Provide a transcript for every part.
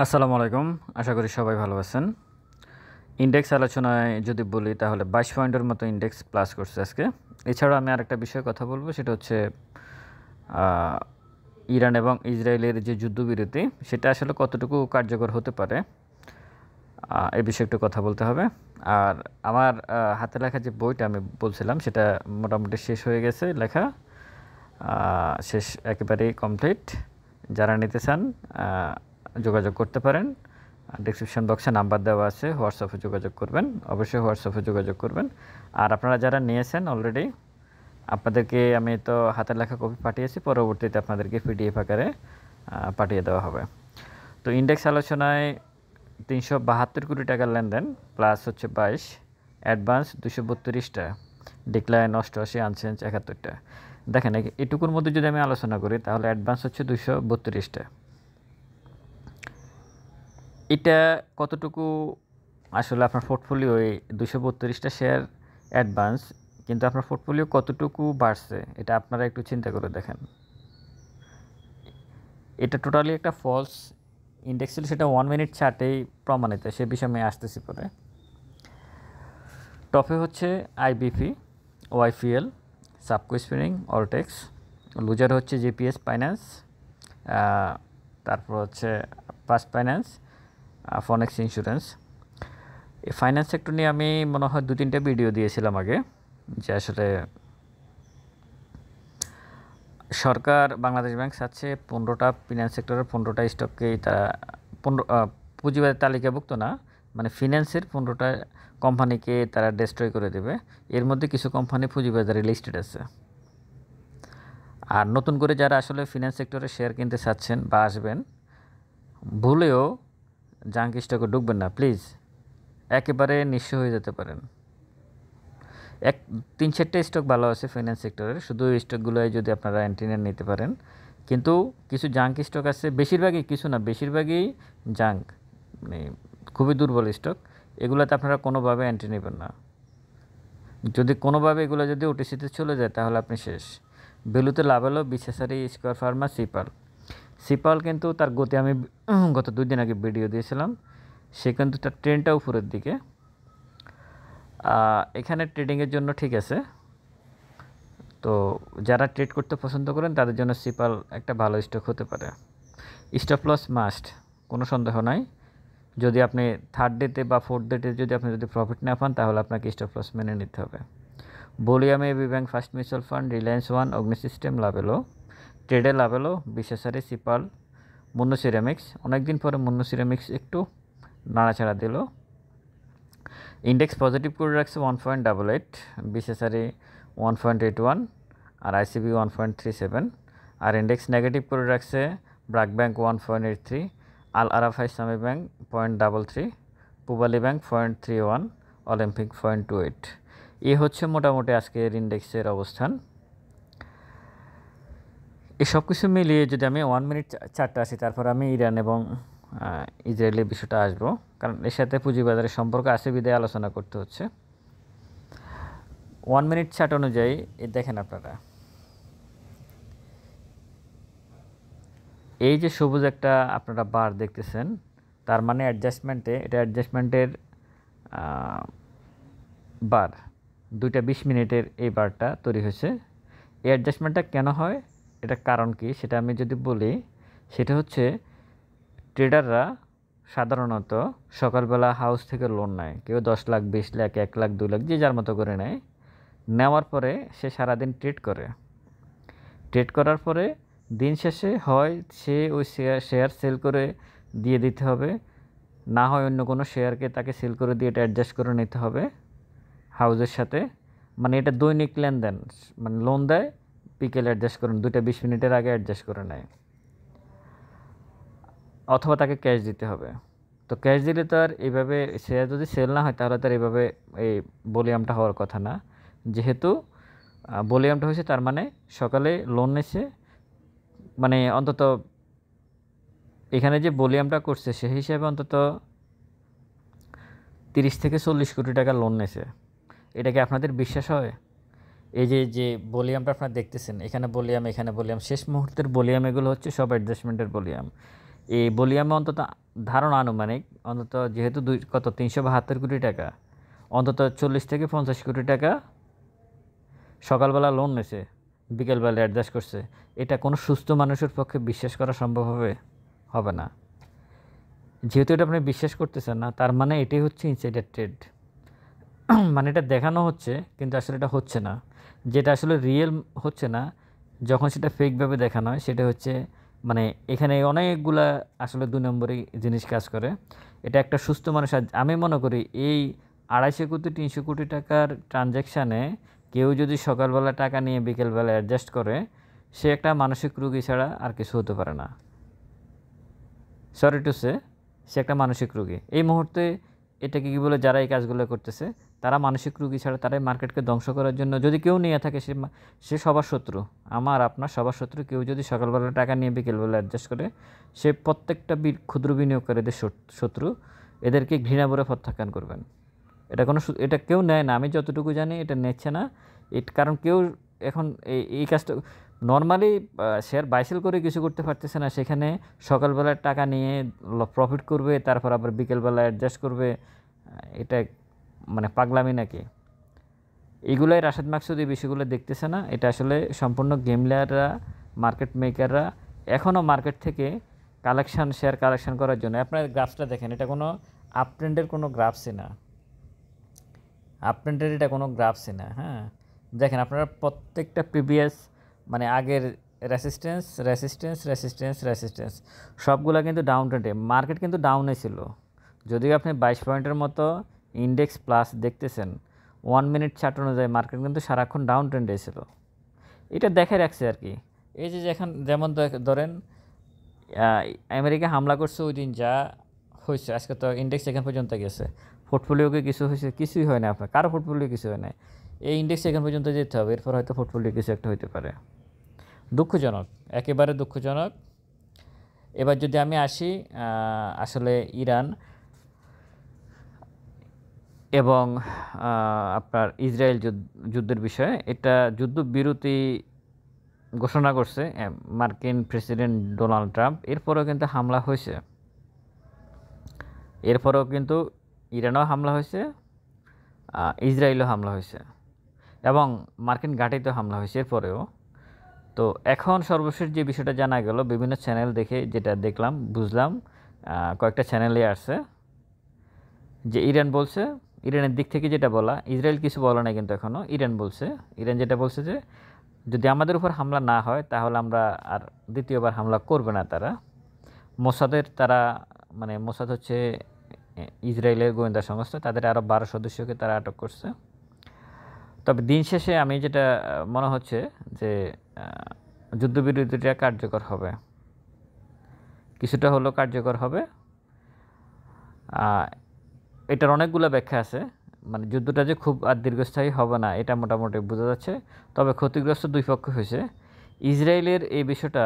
আসসালামু আলাইকুম। আশা করি সবাই ভালো আছেন। ইনডেক্স আলোচনায় যদি বলি তাহলে 22 পয়েন্টের মতো ইনডেক্স প্লাস করছে আজকে। এছাড়াও আমি আরেকটা বিষয়ে কথা বলবো, সেটা হচ্ছে ইরান এবং ইসরায়েলের যে যুদ্ধবিরতি সেটা আসলে কতটুকু কার্যকর হতে পারে, এই বিষয়ে একটু কথা বলতে হবে। আর আমার হাতে লেখা যে বইটা আমি বলছিলাম সেটা মোটামুটি শেষ হয়ে গেছে লেখা, শেষ একেবারেই কমপ্লিট। যারা নিতে চান যোগাযোগ করতে পারেন। ডেসক্রিপশন বক্সে নাম্বার দেওয়া আছে, হোয়াটসঅ্যাপে যোগাযোগ করবেন, অবশ্যই হোয়াটসঅ্যাপে যোগাযোগ করবেন। আর আপনারা যারা নিয়েছেন অলরেডি, আপনাদেরকে আমি তো হাতের লেখা কপি পাঠিয়েছি, পরবর্তীতে আপনাদেরকে পিডিএফ আকারে পাঠিয়ে দেওয়া হবে। তো ইন্ডেক্স আলোচনায় 372 কোটি টাকার লেনদেন, প্লাস হচ্ছে 22, অ্যাডভান্স 232টা, ডিক্লাইন 88, আনচেঞ্জ 71টা। দেখেন এটুকুর মধ্যে যদি আমি আলোচনা করি তাহলে অ্যাডভান্স হচ্ছে 232টা। এটা কতটুকু আসলে আপনার পোর্টফোলিও, এই 232টা শেয়ার অ্যাডভান্স, কিন্তু আপনার পোর্টফোলিও কতটুকু বাড়ছে এটা আপনারা একটু চিন্তা করে দেখেন। এটা টোটালি একটা ফলস ইন্ডেক্স ছিল, সেটা 1 মিনিট চার্টেই প্রমাণিত, সে বিষয়ে আমি আসতেছি পরে। টপে হচ্ছে IBP, YPL, Safko spinning, Alltex. Loser হচ্ছে জিপিএস ফাইন্যান্স, তারপর হচ্ছে ফার্স্ট ফাইন্যান্স, ফনেক্স ইন্স্যুরেন্স। এই ফাইন্যান্স সেক্টর নিয়ে আমি মনে হয় 2-3টা ভিডিও দিয়েছিলাম আগে, যে আসলে সরকার বাংলাদেশ ব্যাংক চাচ্ছে 15টা ফিন্যান্স সেক্টরের 15টা স্টককেই তারা পুঁজিবাজার তালিকাভুক্ত না, মানে ফিন্যান্সের 15টা কোম্পানিকে তারা ডেস্ট্রয় করে দেবে। এর মধ্যে কিছু কোম্পানি পুঁজিবাজারে লিস্টেড আছে। আর নতুন করে যারা আসলে ফিন্যান্স সেক্টরে শেয়ার কিনতে চাচ্ছেন বা আসবেন, ভুলেও জাঙ্ক স্টকে ঢুকবেন না প্লিজ, একেবারে নিঃস্ব হয়ে যেতে পারেন। 3-4টা স্টক ভালো আছে ফিন্যান্স সেক্টরের, শুধু এই স্টকগুলোই যদি আপনারা এন্ট্রি নিতে পারেন। কিন্তু কিছু জাঙ্ক স্টক আছে, বেশিরভাগই, কিছু না বেশিরভাগই জাঙ্ক, মানে খুবই দুর্বল স্টক। এগুলোতে আপনারা কোনোভাবে এন্ট্রি নেবেন না। যদি কোনোভাবে এগুলো যদি ওটিসিতে চলে যায় তাহলে আপনি শেষ। ভ্যালুতে লাভ হলো বিশেষারি, স্কয়ার ফার্মা, সিপাল কিন্তু তার গতি আমি গত 2 দিন আগে ভিডিও দিয়েছিলাম, সে কিন্তু তার ট্রেনটা উপরের দিকে। এখানে ট্রেডিংয়ের জন্য ঠিক আছে, তো যারা ট্রেড করতে পছন্দ করেন তাদের জন্য সিপাল একটা ভালো স্টক হতে পারে। স্টপ লস মাস্ট, কোনো সন্দেহ নাই। যদি আপনি 3rd ডেতে বা 4th ডেতে যদি প্রফিট না পান তাহলে আপনাকে স্টপ লস মেনে নিতে হবে। বলিয়ামে AB bank, first mutual fund, reliance one, Agni system, Lovello. ট্রেডে লাভেলো, বিশেষারি, সিপাল, মুন্নু সিরামিক্স। অনেকদিন পরে মুন্নু সিরামিক্স একটু নাড়াচাড়া দিল। ইন্ডেক্স পজিটিভ করে রাখছে 1.88, বিশেষারি 1.81, আর আইসিবি 1.37। আর ইন্ডেক্স নেগেটিভ করে রাখছে ব্র্যাক ব্যাংক 1.83, আল আরাফা ইসলামী ব্যাংক 0.33, পূবালী ব্যাংক 0.31, অলিম্পিক 0.28। এই হচ্ছে মোটামুটি আজকের ইন্ডেক্সের অবস্থান। এই সব কিছু মিলিয়ে যদি আমি 1 মিনিট চার্টটা আসি, তারপর আমি ইরান এবং ইসরায়েলের বিষয়টা আসবো, কারণ এর সাথে পুঁজিবাজারের সম্পর্ক আছে বিদায় আলোচনা করতে হচ্ছে। 1 মিনিট চার্ট অনুযায়ী দেখেন আপনারা, এই যে সবুজ একটা আপনারা বার দেখতেছেন, তার মানে এটা অ্যাডজাস্টমেন্টের বার। 2টা 20 মিনিটের এই বারটা তৈরি হয়েছে। এই অ্যাডজাস্টমেন্টটা কেন হয়, এটার কারণ কি সেটা আমি যদি বলি, সেটা হচ্ছে ট্রেডাররা সাধারণত সকালবেলা হাউস থেকে লোন নেয়, কেউ 10 লাখ, 20 লাখ, 1 লাখ, 2 লাখ, যে যার মতো করে নেয়। নেওয়ার পরে সে সারাদিন ট্রেড করার পরে দিন শেষে হয় সে ওই শেয়ার সেল করে দিয়ে দিতে হবে, না হয় অন্য কোনো শেয়ারকে তাকে সেল করে দিয়ে এটা অ্যাডজাস্ট করে নিতে হবে হাউসের সাথে। মানে এটা দৈনিক লেনদেন, মানে লোন দেয়, বিকেলে অ্যাডজাস্ট করেন, 2টা 20 মিনিটের আগে অ্যাডজাস্ট করে নেয়, অথবা তাকে ক্যাশ দিতে হবে। তো ক্যাশ দিলে তো আর এইভাবে শেয়ার যদি সেল না হয় তাহলে তার এইভাবে এই ভলিউমটা হওয়ার কথা না। যেহেতু ভলিউমটা হয়েছে, তার মানে সকালে লোন নিয়েছে, মানে অন্তত এখানে যে ভলিউমটা করছে সে হিসাবে অন্তত 30 থেকে 40 কোটি টাকা লোন নিয়েছে। এটা কি আপনাদের বিশ্বাস হয়? এই যে ভলিউমটা আপনারা দেখতেছেন, এখানে ভলিউম, এখানে ভলিউম, শেষ মুহূর্তের ভলিউম, এগুলো হচ্ছে সব অ্যাডজাস্টমেন্টের ভলিউম। এই বলি আমি অন্তত ধারণা আনুমানিক অন্তত যেহেতু 372 কোটি টাকা, অন্তত 40 থেকে 50 কোটি টাকা সকালবেলা লোন নিয়েছে, বিকেলবেলা অ্যাডজাস্ট করছে। এটা কোনো সুস্থ মানুষের পক্ষে বিশ্বাস করা সম্ভব হবে না। যেহেতু এটা আপনি বিশ্বাস করতেছেন না, তার মানে এটাই হচ্ছে ইনসাইডার ট্রেড। মানে এটা দেখানো হচ্ছে কিন্তু আসলে এটা হচ্ছে না। যেটা আসলে রিয়েল হচ্ছে না, যখন সেটা ফেকভাবে দেখানো হয়, সেটা হচ্ছে মানে এখানে অনেকগুলা আসলে 2 নম্বরই জিনিস কাজ করে। এটা একটা সুস্থ মানুষ, আমি মনে করি এই 250 কোটি 300 কোটি টাকার ট্রানজ্যাকশানে কেউ যদি সকালবেলা টাকা নিয়ে বিকেলবেলা অ্যাডজাস্ট করে, সে একটা মানসিক রোগী ছাড়া আর কিছু হতে পারে না। সরি টু সে একটা মানসিক রোগী। এই মুহূর্তে এটাকে কী বলে, যারা এই কাজগুলো করতেছে তারা মানসিক রোগী ছাড়া, তারাই মার্কেটকে ধ্বংস করার জন্য, যদি কেউ নিয়ে থাকে সে সবার শত্রু, আমার আপনার সবার শত্রু। কেউ যদি সকালবেলা টাকা নিয়ে বিকেলবেলা অ্যাডজাস্ট করে, সে প্রত্যেকটা ক্ষুদ্র বিনিয়োগকারীদের শত্রু। এদেরকে ঘৃণা ভরে প্রত্যাখ্যান করবেন। এটা কেউ নেয় না, আমি যতটুকু জানি এটা নিচ্ছে না। কারণ কেউ এখন এই কাজটা নর্মালি শেয়ার বাইসেল করে কিছু করতে পারতেছে না, সেখানে সকালবেলা টাকা নিয়ে প্রফিট করবে, তারপর আবার বিকেলবেলা অ্যাডজাস্ট করবে। এটা মানে পাগলামি নাকি? এইগুলাই রাশেদ মাকসুদ এই বিষয়গুলো দেখতেছে না। এটা আসলে সম্পূর্ণ গেম প্লেয়াররা, মার্কেট মেকাররা এখনও মার্কেট থেকে শেয়ার কালেকশন করার জন্য। আপনার গ্রাফসটা দেখেন, এটা কোনো আপ ট্রেন্ডের কোনো গ্রাফসই না, আপ ট্রেন্ডের এটা কোনো গ্রাফসই না। হ্যাঁ, দেখেন আপনারা প্রত্যেকটা প্রিভিয়াস মানে আগের রেসিস্ট্যান্স সবগুলো কিন্তু ডাউন ট্রেন্ডে। মার্কেট কিন্তু ডাউনে ছিল, যদিও আপনি 22 পয়েন্টের মতো ইন্ডেক্স প্লাস দেখতেছেন। 1 মিনিট চার্ট অনুযায়ী মার্কেট কিন্তু সারাক্ষণ ডাউন ট্রেন্ডে ছিল। এটা দেখে রাখছে আর কি। এই যে যেমন ধরেন আমেরিকা হামলা করছে ওই দিন যা হয়েছে, আজকে তো ইন্ডেক্স এখান পর্যন্ত গেছে। পোর্টফোলিওকে কিছু হয়েছে? কিছুই হয় না আপনার, কারো পোর্টফোলিও কিছু হয় না। এই ইন্ডেক্স এখান পর্যন্ত যেতে হবে, এরপর হয়তো পোর্টফোলিও কিছু একটা হতে পারে। দুঃখজনক, একেবারে দুঃখজনক। এবার যদি আমি আসি আসলে ইরান এবং আপনার ইসরায়েল যুদ্ধের বিষয়ে, এটা যুদ্ধবিরতি ঘোষণা করছে মার্কিন প্রেসিডেন্ট ডোনাল্ড ট্রাম্প। এরপরেও কিন্তু হামলা হয়েছে, এরপরেও কিন্তু ইরানেও হামলা হয়েছে, ইসরায়েলও হামলা হয়েছে এবং মার্কিন ঘাঁটিতেও হামলা হয়েছে এরপরেও। তো এখন সর্বশেষ যে বিষয়টা জানা গেল, বিভিন্ন চ্যানেল দেখে যেটা দেখলাম বুঝলাম, কয়েকটা চ্যানেলে আসছে যে ইরানের দিক থেকে যেটা বলা, ইসরায়েল কিছু বলে না কিন্তু এখনও। ইরান যেটা বলছে যে যদি আমাদের উপর হামলা না হয় তাহলে আমরা আর দ্বিতীয়বার হামলা করবে না। মোসাদ হচ্ছে ইসরায়েলের গোয়েন্দা সংস্থা, তাদের আরও 12 সদস্যকে তারা আটক করছে। তবে দিন শেষে আমি যেটা মনে হচ্ছে যে যুদ্ধবিরতিটা কার্যকর হবে, কিছুটা হলেও কার্যকর হবে। এটার অনেকগুলো ব্যাখ্যা আছে, মানে যুদ্ধটা যে খুব আর দীর্ঘস্থায়ী হবে না এটা মোটামুটি বোঝা যাচ্ছে। তবে ক্ষতিগ্রস্ত দুই পক্ষ হয়েছে। ইসরায়েলের এই বিষয়টা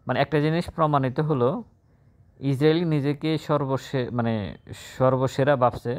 মানে একটা জিনিস প্রমাণিত হলো, ইসরায়েল নিজেকে সর্বসেরা ভাবছে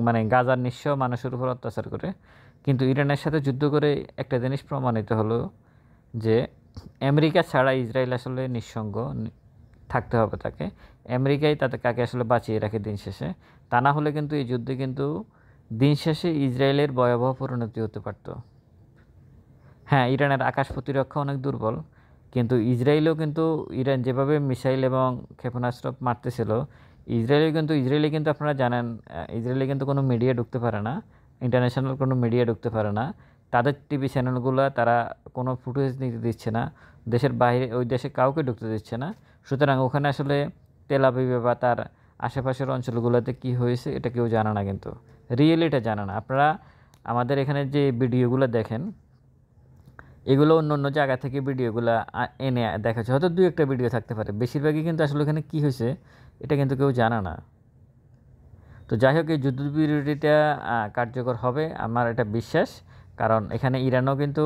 মানে গাজার নিঃস্ব মানুষের উপর অত্যাচার করে। কিন্তু ইরানের সাথে যুদ্ধ করে একটা জিনিস প্রমাণিত হলো যে আমেরিকা ছাড়া ইসরায়েল আসলে নিঃসঙ্গ থাকতে হবে তাকে। আমেরিকাই কাকে আসলে বাঁচিয়ে রাখে দিন শেষে। তা না হলে কিন্তু এই যুদ্ধে কিন্তু দিন শেষে ইসরায়েলের ভয়াবহ পরিণতি হতে পারত। হ্যাঁ, ইরানের আকাশ প্রতিরক্ষা অনেক দুর্বল, কিন্তু ইরান যেভাবে মিসাইল এবং ক্ষেপণাস্ত্র মারতেছিল, ইসরায়েলে কিন্তু আপনারা জানেন, ইসরায়েলে কিন্তু কোনো মিডিয়া ঢুকতে পারে না, ইন্টারন্যাশনাল কোনো মিডিয়া ঢুকতে পারে না। তাদের টিভি চ্যানেলগুলো তারা কোনো ফুটেজ নিতে দিচ্ছে না, দেশের বাইরে ওই দেশে কাউকে ঢুকতে দিচ্ছে না। সুতরাং ওখানে আসলে তেল আবিবে বা তার আশেপাশের অঞ্চলগুলোতে কি হয়েছে এটা কেউ জানে না, কিন্তু রিয়েলি এটা জানে না। আপনারা আমাদের এখানে যে ভিডিওগুলো দেখেন, এগুলো অন্য জায়গা থেকে ভিডিওগুলো এনে দেখাচ্ছে, হয়তো 2-1টা ভিডিও থাকতে পারে, বেশিরভাগই কিন্তু আসলে এখানে কী হয়েছে এটা কিন্তু কেউ জানে না। তো যাই হোক, এই যুদ্ধবিরতিটা কার্যকর হবে আমার এটা বিশ্বাস, কারণ এখানে ইরানও কিন্তু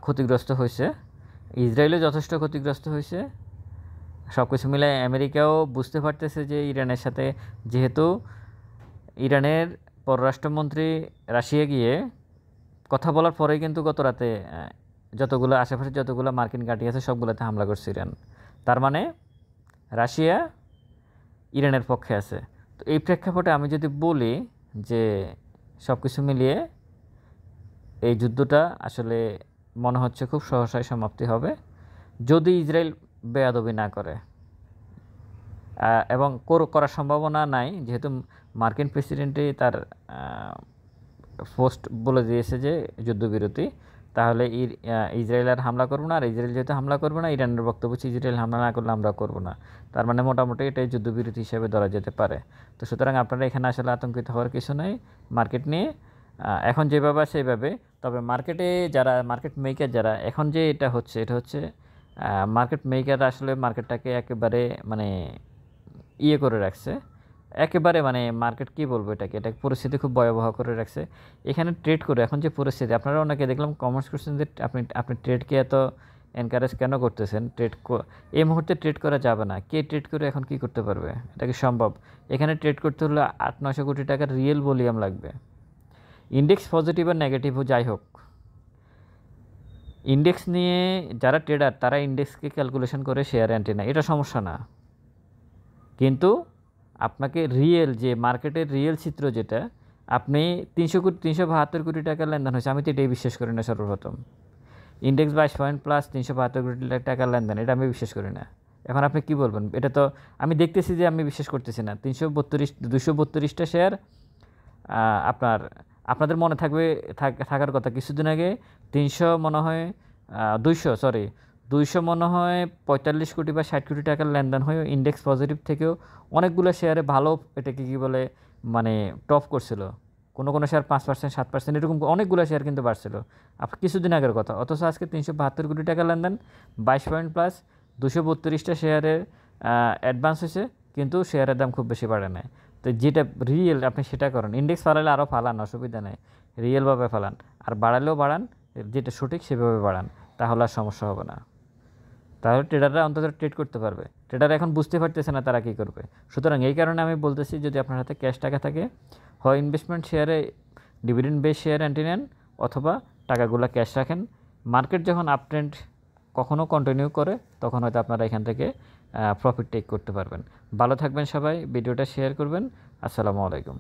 ক্ষতিগ্রস্ত হয়েছে, ইসরায়েলও যথেষ্ট ক্ষতিগ্রস্ত হয়েছে। সব কিছু মিলে আমেরিকাও বুঝতে পারতেছে যে ইরানের সাথে, যেহেতু ইরানের পররাষ্ট্রমন্ত্রী রাশিয়া গিয়ে কথা বলার পরেই কিন্তু গত রাতে আশেপাশে যতগুলো মার্কিন ঘাঁটি আছে সবগুলোতে হামলা করছে ইরান। তার মানে রাশিয়া ইরানের পক্ষে আছে। তো এই প্রেক্ষাপটে আমি যদি বলি যে সব কিছু মিলিয়ে এই যুদ্ধটা আসলে মনে হচ্ছে খুব সহসায় সমাপ্তি হবে যদি ইসরায়েল বেয়াদবি না করে, এবং করার সম্ভাবনা নাই, যেহেতু মার্কিন প্রেসিডেন্টই তার পোস্ট বলে দিয়েছে যে যুদ্ধবিরতি, তাহলে ইসরায়েল আর হামলা করবো না। আর ইসরায়েল যেহেতু হামলা করবে না, ইরানের বক্তব্য হচ্ছে ইসরায়েল হামলা না করলে আমরা করবো না। তার মানে মোটামুটি এটাই যুদ্ধবিরতি হিসেবে ধরা যেতে পারে। তো সুতরাং আপনারা এখানে আসলে আতঙ্কিত হওয়ার কিছু নেই মার্কেট নিয়ে, এখন যেভাবে আছে সেইভাবে। তবে মার্কেটে যারা মার্কেট মেকার যারা এখন যে এটা হচ্ছে মার্কেট মেকার আসলে মার্কেটটাকে একেবারে মানে ইয়ে করে রাখছে, একেবারে মানে মার্কেট কী বলবো এটাকে, এটা পরিস্থিতি খুব ভয়াবহ করে রাখছে। এখানে ট্রেড করে এখন যে পরিস্থিতি, আপনারা অনেকে দেখলাম কমার্স করছেন যে আপনি ট্রেডকে এত এনকারেজ কেন করতেছেন? এই মুহূর্তে ট্রেড করা যাবে না। কে ট্রেড করে এখন কি করতে পারবে? এটা কি সম্ভব? এখানে ট্রেড করতে হলে 800-900 কোটি টাকার রিয়েল ভলিউম লাগবে। ইন্ডেক্স পজিটিভ আর নেগেটিভ যাই হোক, ইন্ডেক্স নিয়ে যারা ট্রেডার তারা ইন্ডেক্সকে ক্যালকুলেশন করে শেয়ার অ্যান্টি না, এটা সমস্যা না। কিন্তু আপনাকে রিয়েল যে মার্কেটের রিয়েল চিত্র যেটা, আপনি 372 কোটি টাকার লেনদেন হয়েছে, আমি তো এটাই বিশ্বাস করি না। সর্বপ্রথম ইন্ডেক্স 22 পয়েন্ট প্লাস 372 কোটি টাকার লেনদেন, এটা আমি বিশ্বাস করি না। এখন আপনি কি বলবেন? এটা তো আমি দেখতেছি যে আমি বিশ্বাস করতেছি না। 232টা শেয়ার আপনাদের মনে থাকার কথা কিছুদিন আগে 300 মনে হয় 200 মনে হয় 45 কোটি বা 60 কোটি টাকার লেনদেন হয়ে ইন্ডেক্স পজিটিভ থেকেও অনেকগুলো শেয়ারে ভালো, এটাকে কী বলে মানে টপ করছিল। কোনো শেয়ার 5%, 7%, এরকম অনেকগুলো শেয়ার কিন্তু বাড়ছিল কিছুদিন আগের কথা। অথচ আজকে 372 কোটি টাকা লেনদেন, 22 পয়েন্ট প্লাস, 232টা শেয়ারের অ্যাডভান্স হয়েছে, কিন্তু শেয়ারের দাম খুব বেশি বাড়ে নাই। তো যেটা রিয়েল আপনি সেটা করেন। ইন্ডেক্স ফালালে আরও ফালান, অসুবিধা নেই, রিয়েলভাবে ফালান। আর বাড়ালেও বাড়ান, যেটা সঠিক সেভাবে বাড়ান, তাহলে আর সমস্যা হবে না। তাহলে ট্রেডাররা অন্তত ট্রেড করতে পারবে। ট্রেডাররা এখন বুঝতে পারতেছে না তারা কী করবে। সুতরাং এই কারণে আমি বলতেছি, যদি আপনার হাতে ক্যাশ টাকা থাকে, হয় ইনভেস্টমেন্ট শেয়ারে ডিভিডেন্ড বেস শেয়ার অ্যান্টি নেন, অথবা টাকাগুলো ক্যাশ রাখেন। মার্কেট যখন আপ ট্রেন্ড কখনও কন্টিনিউ করে, তখন হয়তো আপনারা এখান থেকে প্রফিট টেক করতে পারবেন। ভালো থাকবেন সবাই, ভিডিওটা শেয়ার করবেন। আসসালামু আলাইকুম।